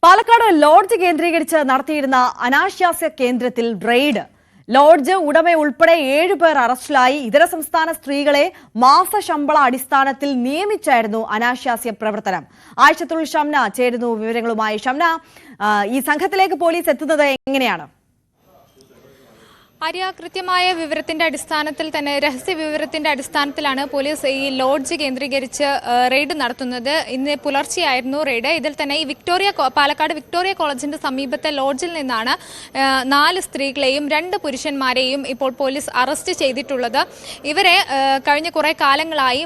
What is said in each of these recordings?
Palakkad lodge കേന്ദ്രീകരിച്ച് നടത്തിയിരുന്ന അനാശാസ്യ കേന്ദ്രത്തിൽ റെയ്ഡ്. ലോഡ്ജ് ഉടമ ഉൾപ്പെടെ 7 പേർ അറസ്റ്റിലായി. ഇതര സംസ്ഥാന സ്ത്രീകളെ മാസശമ്പള അടിസ്ഥാനത്തിൽ നിയമിച്ചായിരുന്നു അനാശാസ്യ പ്രവർത്തനം. ആയിഷത്തുൽ ഷംന ചേരുന്നു വിവരങ്ങളുമായി. ഷംന, ഈ സംഘത്തിലേക്ക് പോലീസ് എത്തുന്നത് എങ്ങനെയാണ്? ആര്യ, കൃത്യമായ വിവരത്തിന്റെ അടിസ്ഥാനത്തിൽ തന്നെ രഹസ്യ വിവരത്തിന്റെ അടിസ്ഥാനത്തിലാണ് പോലീസ് ഈ ലോഡ്ജ് കേന്ദ്രീകരിച്ച് റെയ്ഡ് നടത്തുന്നത്. ഇന്ന് പുലർച്ചെയായിരുന്നു റെയ്ഡ്. ഇതിൽ തന്നെ ഈ പാലക്കാട് വിക്ടോറിയ കോളേജിന്റെ സമീപത്തെ ലോഡ്ജിൽ നിന്നാണ് 4 സ്ത്രീകളെയും 2 പുരുഷന്മാരെയും ഇപ്പോൾ പോലീസ് അറസ്റ്റ് ചെയ്തിട്ടുള്ളത്. ഇവരെ കഴിഞ്ഞ കുറെ കാലങ്ങളായി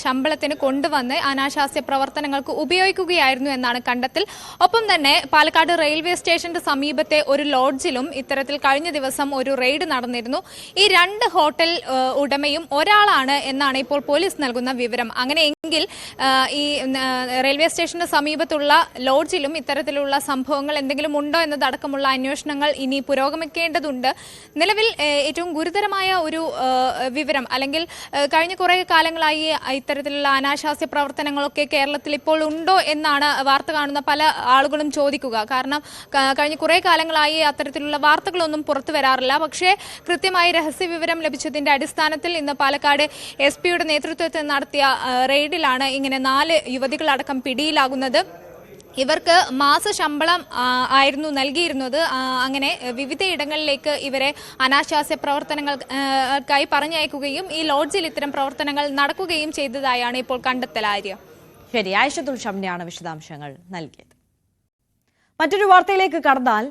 ശമ്പളത്തിന് കൊണ്ടുവന്ന് അനാശാസ്യ പ്രവർത്തനങ്ങൾക്ക് ഉപയോഗിക്കുകയായിരുന്നു എന്നാണ് കണ്ടെത്തൽ. ഒപ്പം തന്നെ പാലക്കാട് റെയിൽവേ സ്റ്റേഷന്റെ സമീപത്തെ ഒരു ലോഡ്ജിലും ഇത്തരത്തിൽ കഴിഞ്ഞ ദിവസം ഒരു റെയ്ഡ് നടന്നിരുന്നു. ഈ 2 ഹോട്ടൽ ഉടമയും ഒരാളാണ് എന്നാണ് ഇപ്പോൾ പോലീസ് നൽകുന്ന വിവരം. അങ്ങനെയെങ്കിൽ ഈ റെയിൽവേ സ്റ്റേഷന്റെ സമീപത്തുള്ള ലോഡ്ജിലും ഇത്തരത്തിലുള്ള സംഭവങ്ങൾ എന്തെങ്കിലും ഉണ്ടോ എന്നതടക്കമുള്ള അന്വേഷണങ്ങൾ ഇനി പുരോഗമിക്കേണ്ടതുണ്ട്. നിലവിൽ ഏറ്റവും ഗുരുതരമായ ഒരു വിവരം, അല്ലെങ്കിൽ കഴിഞ്ഞ കുറെ കാലങ്ങളായി ഇത്തരത്തിലുള്ള അനാശാസ്യ പ്രവർത്തനങ്ങളൊക്കെ കേരളത്തിൽ ഇപ്പോൾ ഉണ്ടോ എന്നാണ് വാർത്ത കാണുന്ന പല ആളുകളും ചോദിക്കുക. കാരണം കഴിഞ്ഞ കുറെ കാലങ്ങളായി അത്തരത്തിലുള്ള വാർത്തകളൊന്നും പുറത്തു വരാറില്ല. പക്ഷേ കൃത്യമായി രഹസ്യ വിവരം ലഭിച്ചതിന്റെ അടിസ്ഥാനത്തിൽ ഇന്ന് പാലക്കാട് SP-യുടെ നേതൃത്വത്തിൽ നടത്തിയ റെയ്ഡിലാണ് ഇങ്ങനെ 4 യുവതികളടക്കം പിടിയിലാകുന്നത്. ഇവർക്ക് മാസശമ്പളം ആയിരുന്നു നൽകിയിരുന്നത്. അങ്ങനെ വിവിധയിടങ്ങളിലേക്ക് ഇവരെ അനാശാസ്യ പ്രവർത്തനങ്ങൾക്കായി പറഞ്ഞയക്കുകയും ഈ ലോഡ്ജിൽ ഇത്തരം പ്രവർത്തനങ്ങൾ നടക്കുകയും ചെയ്തതായാണ് ഇപ്പോൾ കണ്ടെത്തലാര്യ. ശരി, ആയിഷത്തുൽ ഷംനയാണ് വിശദാംശങ്ങൾ നൽകിയത്. മറ്റൊരു വാർത്തയിലേക്ക് കടന്നാൽ